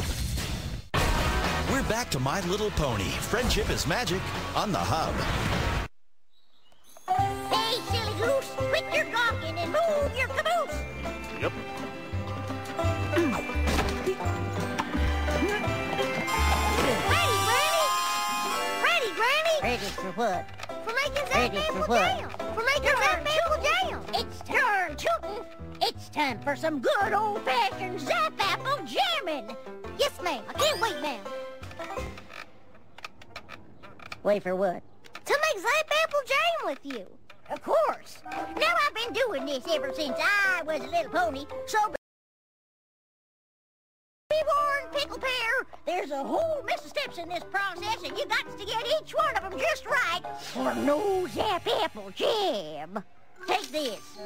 Hub. We're back to My Little Pony. Friendship is magic on the Hub. Hey, silly goose, quit your gawking and move your caboose. Yep. Ready, Granny? Ready for what? For making Ready Zap for Apple what? Jam. For making Zap Apple Jam. It's turn tootin'. It's time for some good old-fashioned Zap Apple jamming. Yes, ma'am. I can't wait, ma'am. Wait for what? To make Zap Apple Jam with you. Of course. Now, I've been doing this ever since I was a little pony, so be warned, Pickle Pear, there's a whole mess of steps in this process, and you got to get each one of them just right for no Zap Apple Jam. Take this.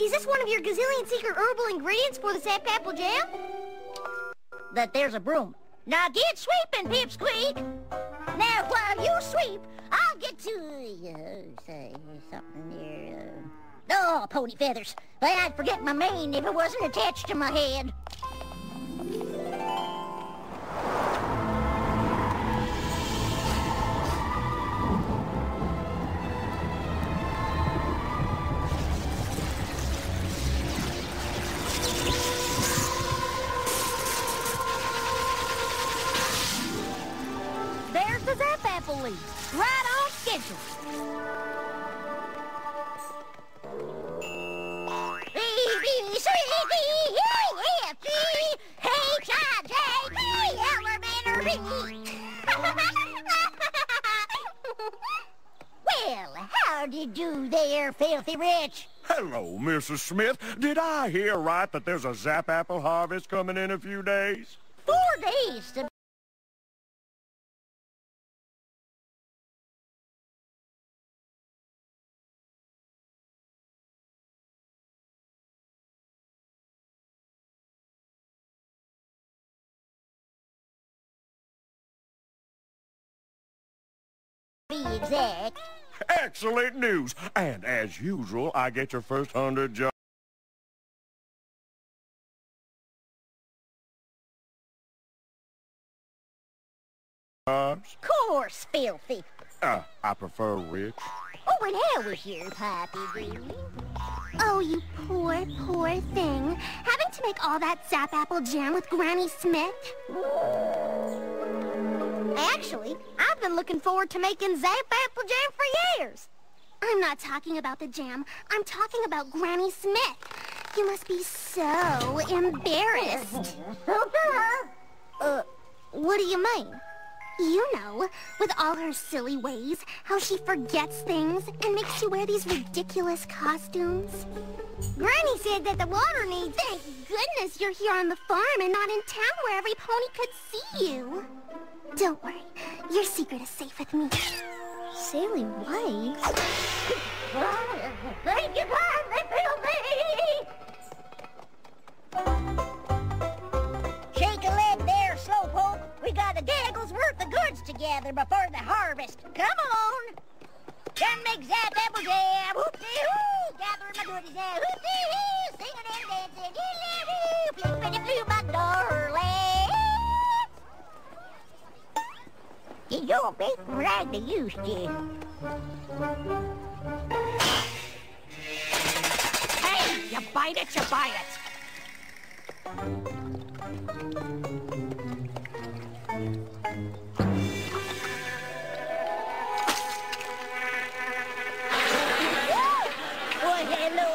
Is this one of your gazillion secret herbal ingredients for the Zap Apple Jam? That there's a broom. Now get sweeping, Pipsqueak. Now, while you sweep, I'll get to, say something here. Oh, pony feathers. But I'd forget my mane if it wasn't attached to my head. There's the Zap Apple leaf. Right on schedule. Well, how'd you do there, filthy rich? Hello, Mrs. Smith. Did I hear right that there's a Zap Apple harvest coming in a few days? 4 days to be exact. Excellent news. And as usual, I get your first 100 jobs. Course, filthy. I prefer rich. Oh, and how was your Poppy Green? Oh, you poor, poor thing. Having to make all that Zap Apple Jam with Granny Smith? Actually, I've been looking forward to making Zap Apple Jam for years. I'm not talking about the jam. I'm talking about Granny Smith. You must be so embarrassed. What do you mean? You know, with all her silly ways, how she forgets things and makes you wear these ridiculous costumes. Granny said that the water needs... Thank goodness you're here on the farm and not in town where every pony could see you. Don't worry, your secret is safe with me. Silly ways? Thank you kindly, filthy! Shake a leg there, slowpoke. We got a gaggle's worth of goods to gather before the harvest. Come on! Done make Zap Apple Jam! Hoop-dee-hoo! Gathering my goodies now! Hoop-dee-hoo! Singing and dancing! Hee-lee-hoo! Flippity-floo, my darling! You don't make right they used to. Hey, you bite it, you buy it. Well, hello,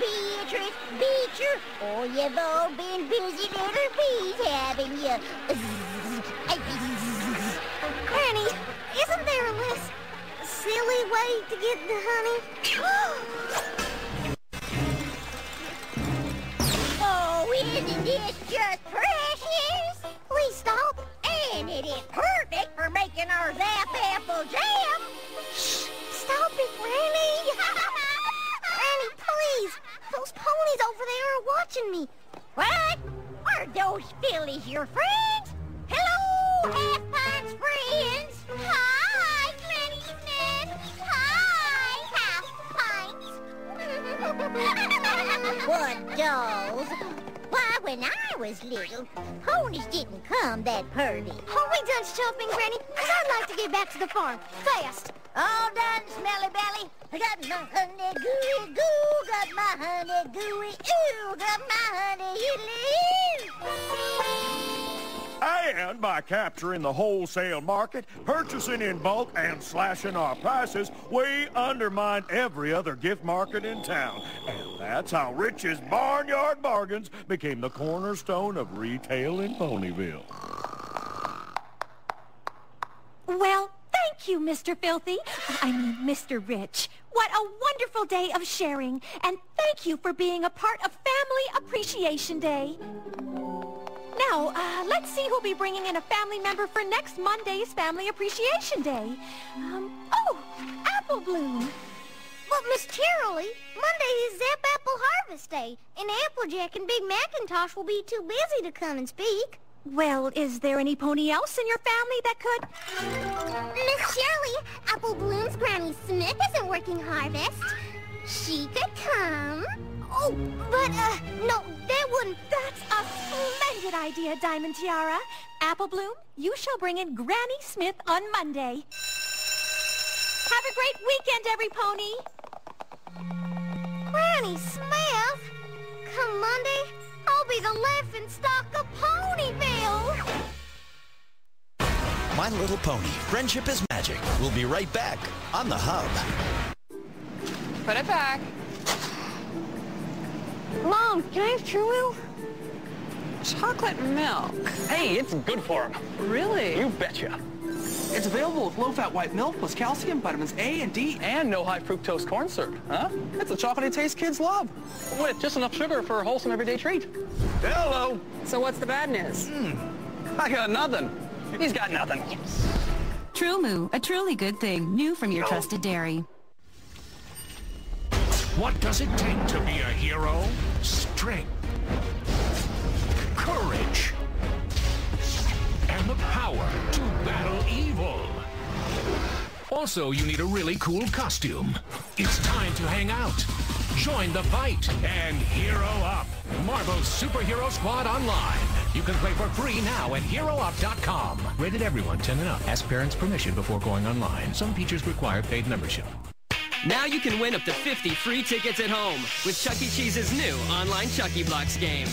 Beatrice, Beecher. Oh, you've all been busy little bees, haven't you? Granny, isn't there a less silly way to get the honey? Oh, isn't this just precious? Please stop. And it is perfect for making our Zap Apple Jam. Shh, stop it, Granny. Granny, please. Those ponies over there are watching me. What? Are those fillies your friends? Hello, Half-Pints friends. Hi, Granny Smith. Hi, Half-Pints. What dolls? Why, when I was little, ponies didn't come that purty. Are we done shopping, Granny? 'Cause I'd like to get back to the farm. Fast. All done, Smelly Belly. I got my honey gooey goo, got my honey gooey ooh, got my honey yiddly. And by capturing the wholesale market, purchasing in bulk, and slashing our prices, we undermined every other gift market in town. And that's how Rich's Barnyard Bargains became the cornerstone of retail in Ponyville. Well, thank you, Mr. Filthy. Mr. Rich. What a wonderful day of sharing. And thank you for being a part of Family Appreciation Day. Now, let's see who'll be bringing in a family member for next Monday's Family Appreciation Day. Apple Bloom. But, Miss Cheerilee, Monday is Zap Apple Harvest Day, and Applejack and Big Macintosh will be too busy to come and speak. Well, is there any pony else in your family that could? Miss Shirley, Apple Bloom's Granny Smith isn't working harvest. She could come. Oh, but, no, that wouldn't... That's a splendid idea, Diamond Tiara. Apple Bloom, you shall bring in Granny Smith on Monday. Have a great weekend, every pony. Granny Smith? Come Monday, I'll be the laughing stock of Ponyville. My Little Pony, Friendship is Magic. We'll be right back on the Hub. Put it back. Mom, can I have True Milk? Chocolate milk. Hey, it's good for him. Really? You betcha. It's available with low-fat white milk plus calcium, vitamins A and D, And no high fructose corn syrup, huh? It's a chocolatey taste kids love. With just enough sugar for a wholesome everyday treat. Hello. So what's the bad news? I got nothing. He's got nothing. True Moo, a truly good thing, new from your trusted dairy. What does it take to be a hero? Strength, courage, and the power to battle evil. Also, you need a really cool costume. It's time to hang out, join the fight, and hero up. Marvel's Superhero Squad Online. You can play for free now at HeroUp.com. Rated everyone 10 and up. Ask parents' permission before going online. Some features require paid membership. Now you can win up to 50 free tickets at home with Chuck E. Cheese's new online Chucky Blocks game.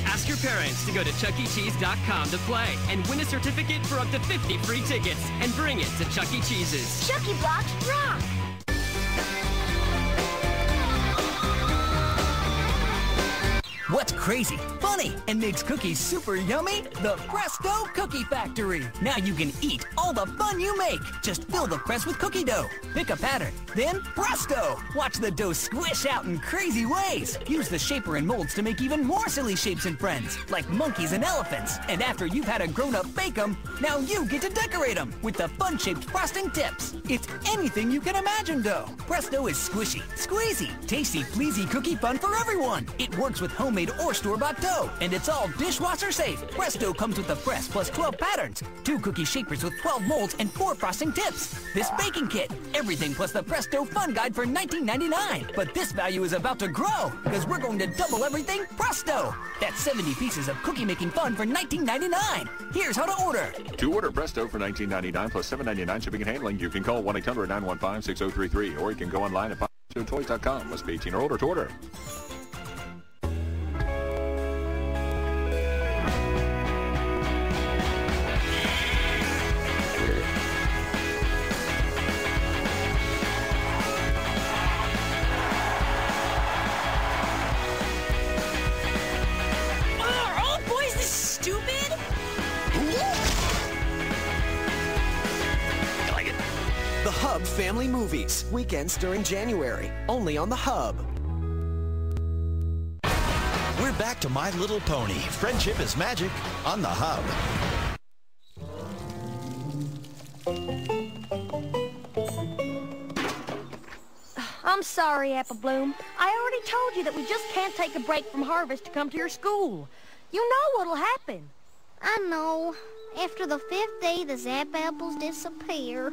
Ask your parents to go to chuckycheese.com to play and win a certificate for up to 50 free tickets and bring it to Chuck E. Cheese's. Chucky Blocks rock! What's crazy, funny, and makes cookies super yummy? The Presto Cookie Factory. Now you can eat all the fun you make. Just fill the press with cookie dough. Pick a pattern, then presto! Watch the dough squish out in crazy ways. Use the shaper and molds to make even more silly shapes and friends, like monkeys and elephants. And after you've had a grown-up bake them, now you get to decorate them with the fun-shaped frosting tips. It's anything you can imagine dough. Presto is squishy, squeezy, tasty, pleasy cookie fun for everyone. It works with homemade or store-bought dough, and it's all dishwasher safe. Presto comes with the press plus 12 patterns, 2 cookie shapers with 12 molds, and 4 frosting tips. This baking kit, everything plus the Presto Fun Guide for $19.99. But this value is about to grow, because we're going to double everything Presto. That's 70 pieces of cookie-making fun for $19.99. Here's how to order. To order Presto for $19.99 plus $7.99 shipping and handling, you can call 1-800-915-6033, or you can go online at toys.com. Must be 18 or older to order. The Hub Family Movies, weekends during January, only on the Hub. We're back to My Little Pony, Friendship is Magic, on the Hub. I'm sorry, Apple Bloom. I already told you that we just can't take a break from harvest to come to your school. You know what'll happen. I know. After the 5th day, the Zap Apples disappear.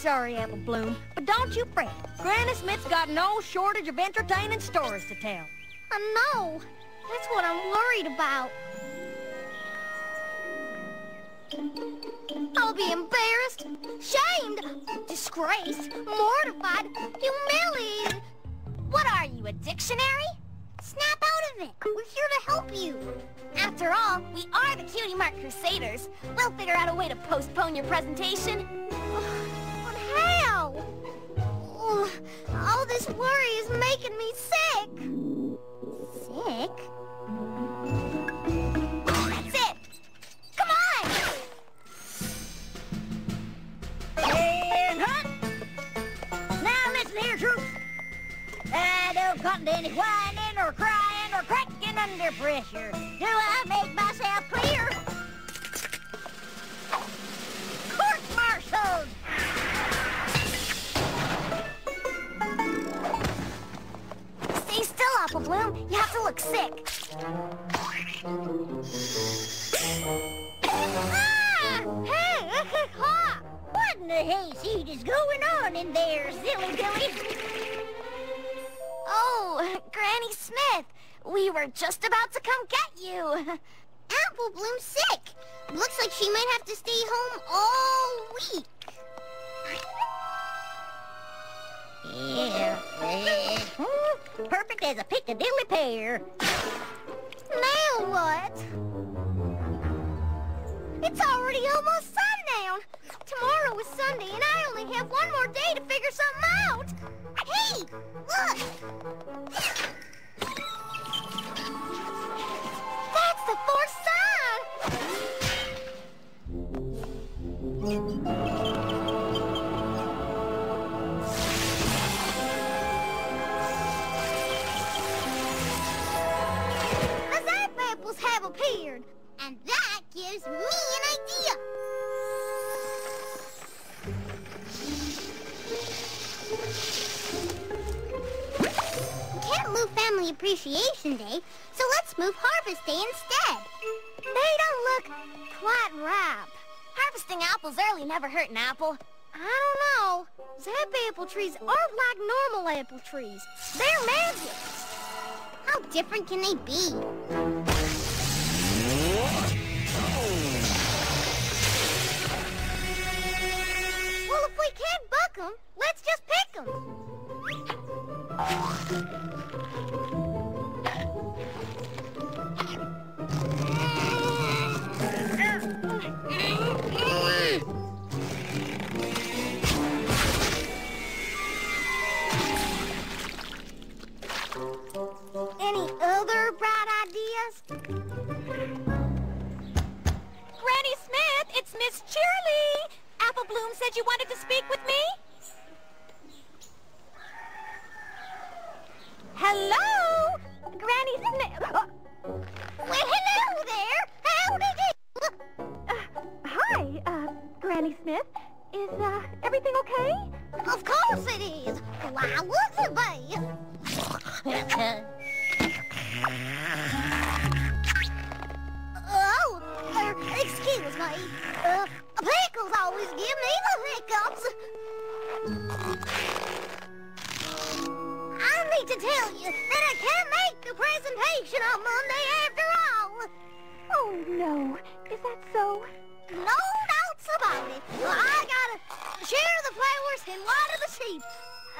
sorry, Apple Bloom, but don't you fret. Granny Smith's got no shortage of entertaining stories to tell. I know. That's what I'm worried about. I'll be embarrassed, shamed, disgraced, mortified, humiliated. What are you, a dictionary? Snap out of it. We're here to help you. After all, we are the Cutie Mark Crusaders. We'll figure out a way to postpone your presentation. But how? All this worry is making me sick. Sick? That's it. Come on! And hut! Now listen here, troops. I don't come to any whining or crying or cracking under pressure. Do I make myself clear? Court-martialed! Stay still, Apple Bloom. You have to look sick. What in the hayseed is going on in there, silly Billy? Oh, Granny Smith. We were just about to come get you. Apple Bloom's sick. Looks like she might have to stay home all week. Yeah. Perfect as a Piccadilly pear. Now what? It's already almost sundown. Tomorrow is Sunday, and I only have one more day to figure something out. Hey, look! That's the fourth sign! The Zap apples have appeared, and that gives me an idea. Can't move Family Appreciation Day, so let's move Harvest Day instead. They don't look quite ripe. Harvesting apples early never hurt an apple. I don't know. Zap apple trees aren't like normal apple trees. They're magic. How different can they be? Well, if we can't buck them, let's just pick them. Any other bright ideas? Granny Smith, it's Miss Cheerily. Apple Bloom said you wanted to speak with me. Hello? Granny Smith. Well, hello there. Howdy do. Hi, Granny Smith. Is, everything okay? Of course it is. Why wouldn't it be? Excuse me. Pickles always give me the hiccups. I need to tell you that I can't make the presentation on Monday after all. Oh, no. Is that so? No doubts about it. I gotta share the flowers and water the sheep. I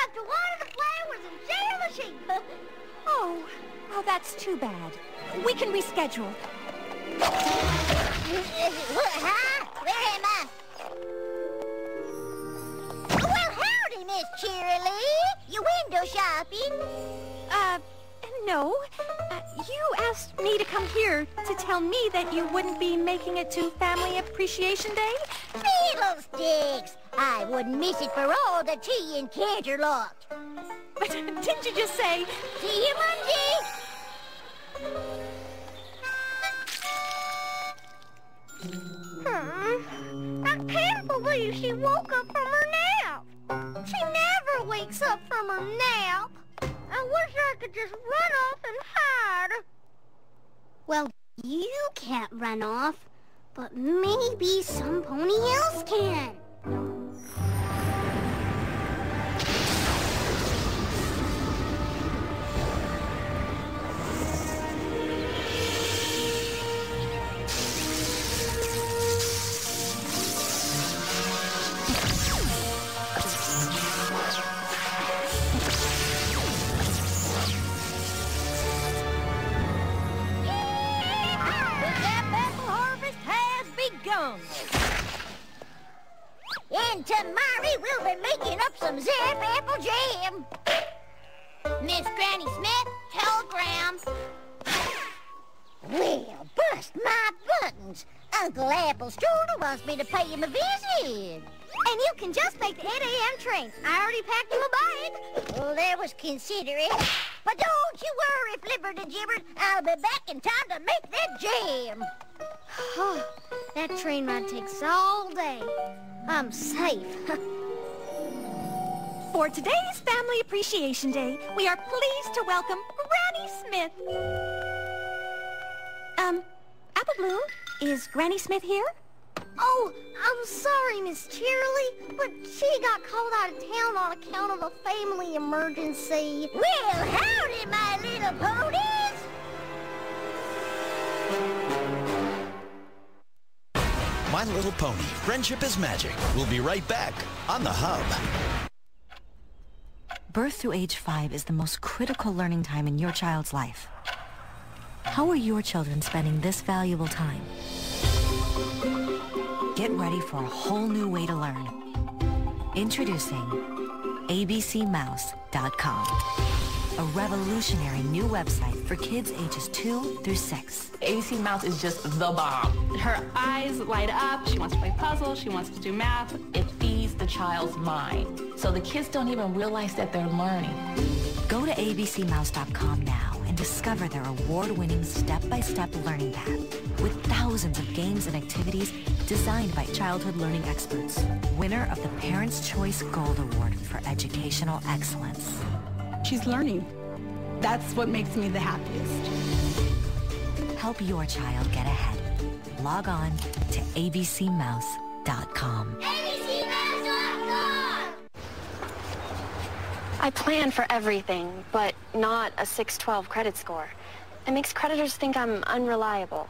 have to water the flowers and share the sheep. Oh, that's too bad. We can reschedule. Huh? Where am I? Well, howdy, Miss Cheerily. You window shopping? No. You asked me to come here to tell me that you wouldn't be making it to Family Appreciation Day? Fiddlesticks! I wouldn't miss it for all the tea in Canterlot. But didn't you just say... See you Monday! I can't believe she woke up from her nap. She never wakes up from her nap. I wish I could just run off and hide. Well, you can't run off, but maybe some pony else can. And tomorrow we'll be making up some Zap apple jam. Miss Granny Smith, telegram. Well, bust my buttons. Uncle Apple Strudel wants me to pay him a visit. And you can just make the 8 a.m. train. I already packed you a bag. Well, that was considerate. But don't you worry, Flipper the Gibber. I'll be back in time to make that jam. That train ride takes all day. I'm safe. For today's Family Appreciation Day, we are pleased to welcome Granny Smith. Apple Bloom, is Granny Smith here? Oh, I'm sorry, Miss Cheerily, but she got called out of town on account of a family emergency. Well, howdy, my little ponies! My Little Pony, Friendship is Magic. We'll be right back on the Hub. Birth through age 5 is the most critical learning time in your child's life. How are your children spending this valuable time? Get ready for a whole new way to learn. Introducing abcmouse.com, a revolutionary new website for kids ages 2 through 6. ABC Mouse is just the bomb. Her eyes light up, she wants to play puzzles, she wants to do math. It feeds the child's mind. So the kids don't even realize that they're learning. Go to abcmouse.com now and discover their award-winning step-by-step learning path with thousands of games and activities designed by childhood learning experts. Winner of the Parents' Choice Gold Award for Educational Excellence. She's learning. That's what makes me the happiest. Help your child get ahead. Log on to abcmouse.com. abcmouse.com! I plan for everything, but not a 612 credit score. It makes creditors think I'm unreliable.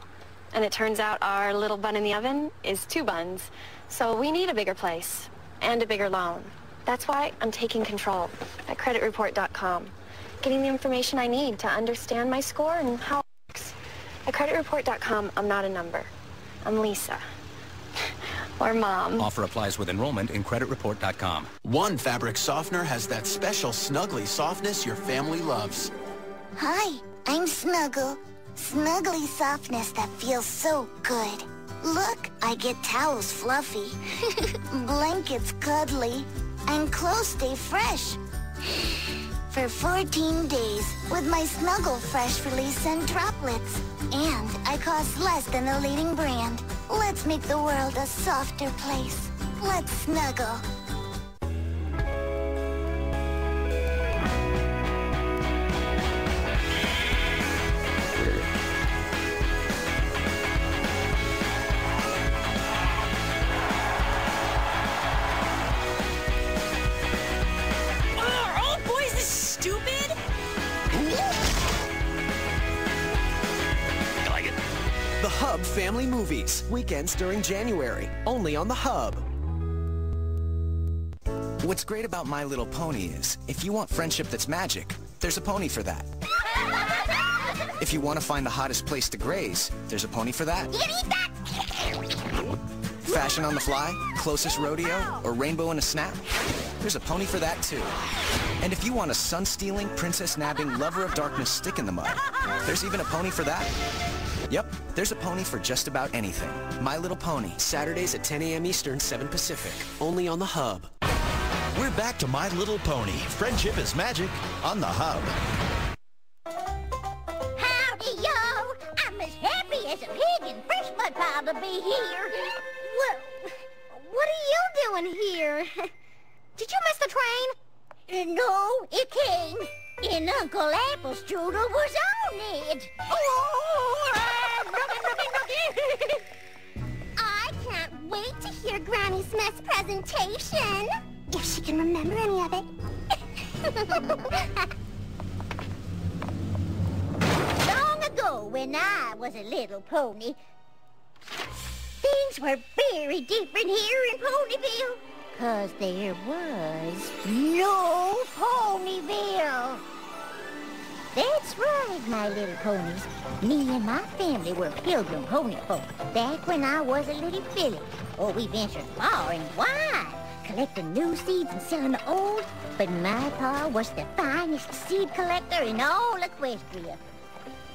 And it turns out our little bun in the oven is 2 buns. So we need a bigger place and a bigger loan. That's why I'm taking control at creditreport.com, getting the information I need to understand my score and how it works. At creditreport.com, I'm not a number. I'm Lisa. Or Mom. Offer applies with enrollment in creditreport.com. One fabric softener has that special snuggly softness your family loves. Hi, I'm Snuggle. Snuggly softness that feels so good. Look, I get towels fluffy, blankets cuddly, and clothes stay fresh. For 14 days with my Snuggle Fresh Release Scent Droplets. And I cost less than the leading brand. Let's make the world a softer place. Let's snuggle. The Hub Family Movies, weekends during January, only on the Hub. What's great about My Little Pony is, if you want friendship that's magic, there's a pony for that. If you want to find the hottest place to graze, there's a pony for that. Fashion on the fly, closest rodeo, or rainbow in a snap, there's a pony for that too. And if you want a sun-stealing, princess-nabbing, lover of darkness stick in the mud, there's even a pony for that. Yep, there's a pony for just about anything. My Little Pony. Saturdays at 10 a.m. Eastern, 7 Pacific. Only on the Hub. We're back to My Little Pony, Friendship is Magic on the Hub. Howdy, yo! I'm as happy as a pig in fresh mud pile to be here. What are you doing here? Did you miss the train? No, it came. And Uncle Apple Strudel was on it. I can't wait to hear Granny Smith's presentation. If she can remember any of it. Long ago, when I was a little pony, things were very different here in Ponyville. 'Cause there was no Ponyville. That's right, my little ponies. Me and my family were pilgrim pony folk back when I was a little filly. Oh, we ventured far and wide, collecting new seeds and selling the old. But my pa was the finest seed collector in all Equestria.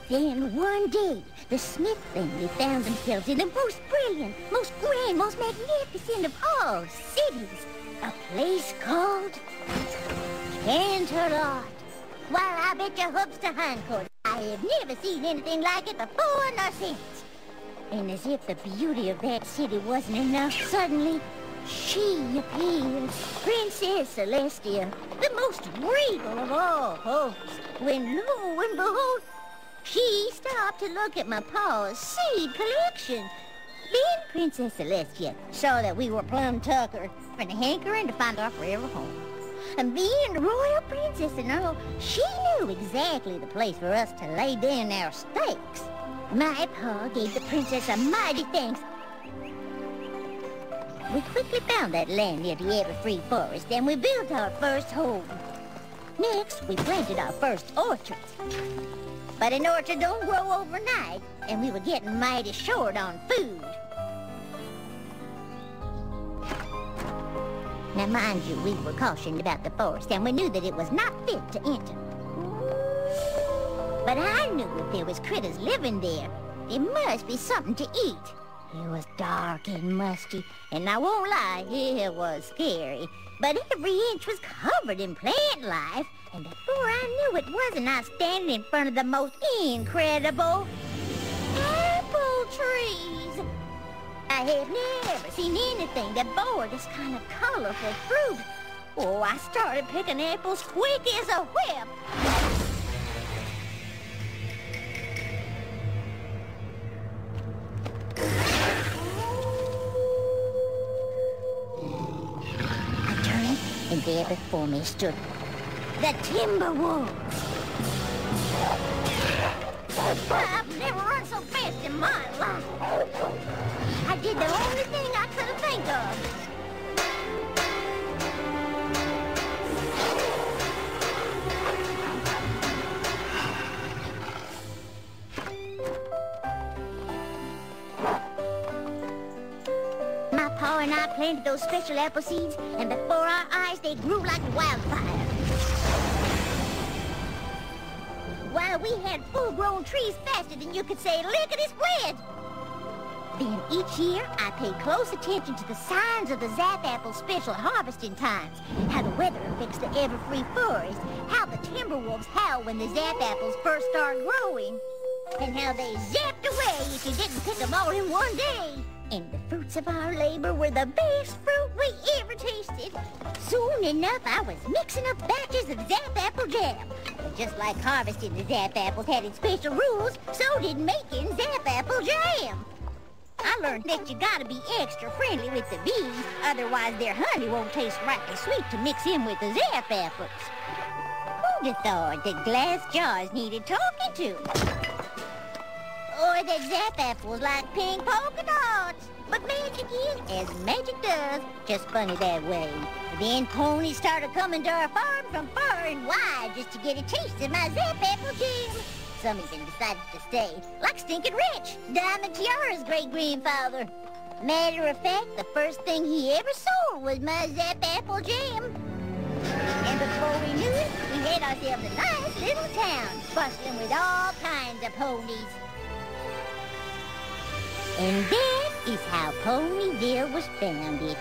Then one day, the Smith family found themselves in the most brilliant, most grand, most magnificent of all cities. A place called Canterlot. Well, I bet your hooks to hindquarters. I have never seen anything like it before nor since. And as if the beauty of that city wasn't enough, suddenly she appeared. Princess Celestia, the most regal of all hosts. When lo and behold, she stopped to look at my pa's seed collection. Then Princess Celestia saw that we were plumb tucker and hankering to find our forever home. And being the royal princess and all, she knew exactly the place for us to lay down our stakes. My pa gave the princess a mighty thanks. We quickly found that land near the Everfree Forest, and we built our first home. Next, we planted our first orchards. But an orchard don't grow overnight, and we were getting mighty short on food. Now, mind you, we were cautioned about the forest, and we knew that it was not fit to enter. But I knew if there was critters living there, there must be something to eat. It was dark and musty, and I won't lie, it was scary. But every inch was covered in plant life, and before I knew it, wasn't I standing in front of the most incredible apple trees? I have never seen anything that bore this kind of colorful fruit. Oh, I started picking apples quick as a whip. I turned, and there before me stood the timber wolves. I've never run so fast in my life. I did the only thing I could think of. My pa and I planted those special apple seeds, and before our eyes they grew like wildfire. Why, we had full-grown trees faster than you could say lickety-split. Then each year, I paid close attention to the signs of the Zap Apple special harvesting times, how the weather affects the Everfree Forest, how the timber wolves howl when the Zap Apples first start growing, and how they zapped away if you didn't pick them all in one day. And the fruits of our labor were the best fruit we ever tasted. Soon enough, I was mixing up batches of Zap Apple jam. But just like harvesting the Zap Apples had its special rules, so did making Zap Apple jam. I learned that you gotta be extra friendly with the bees, otherwise their honey won't taste rightly sweet to mix in with the Zap Apples. Who'd have thought that glass jars needed talking to? Or that Zap Apples like pink polka dots. But magic is as magic does, just funny that way. Then ponies started coming to our farm from far and wide just to get a taste of my Zap Apple jam. Some even decided to stay, like Stinkin' Rich, Diamond Tiara's great-grandfather. Matter of fact, the first thing he ever sold was my Zap Apple jam. And before we knew it, we had ourselves a nice little town, bustling with all kinds of ponies. And that is how Ponyville was founded.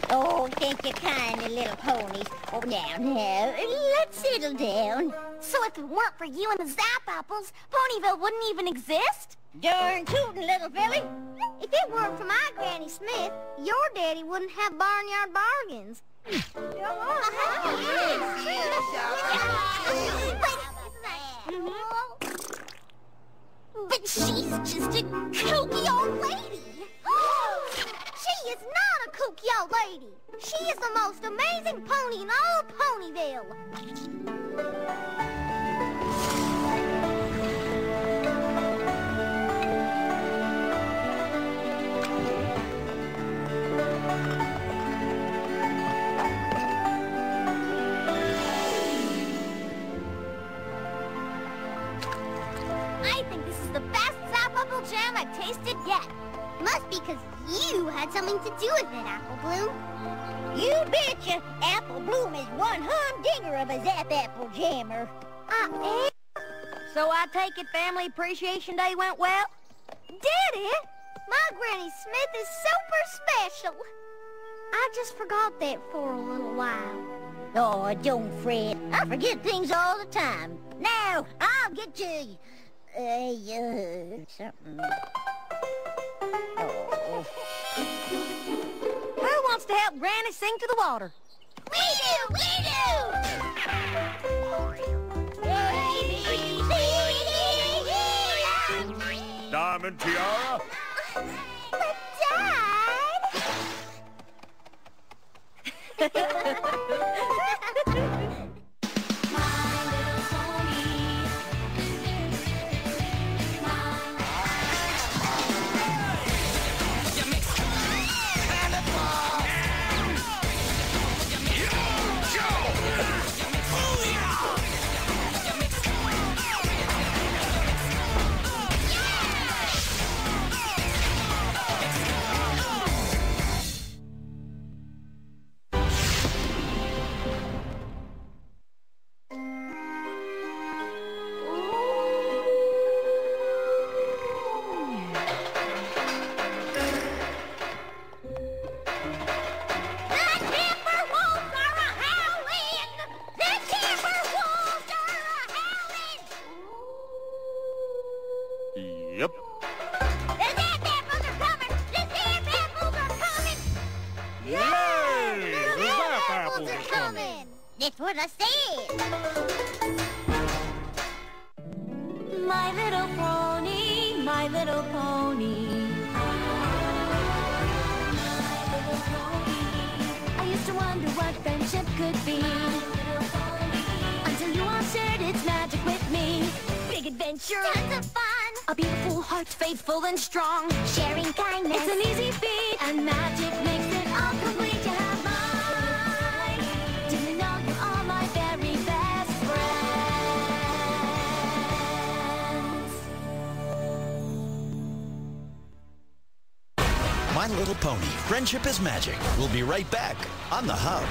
Oh, thank you kindly, little ponies. Oh, now, let's settle down. So if it weren't for you and the Zap Apples, Ponyville wouldn't even exist? Darn tootin', little filly. If it weren't for my Granny Smith, your daddy wouldn't have barnyard bargains. But she's just a kooky old lady. She is not a kooky old lady. She is the most amazing pony in all Ponyville. I think this is the best apple jam I've tasted yet. Must be because you had something to do with it, Apple Bloom. You betcha. Apple Bloom is one humdinger of a Zap Apple Jammer. So I take it Family Appreciation Day went well? Did it? My Granny Smith is super special. I just forgot that for a little while. Oh, don't fret. I forget things all the time. Now, I'll get you... something... Oh. Who wants to help Granny sing to the water? We do! We do! Diamond Tiara? But Dad! Yep. The Zap Apples are coming! The Zap Apples are coming! Yay! The Zap Apples are coming! That's what I said. My little pony, my little pony. I used to wonder what friendship could be, until you all shared its magic with me. Big adventure, tons of fun, a beautiful heart, faithful and strong, sharing kindness. It's an easy feat, and magic makes it all complete. You have mine. Do you know you are my very best friends? My Little Pony, Friendship is Magic. We'll be right back on the Hub.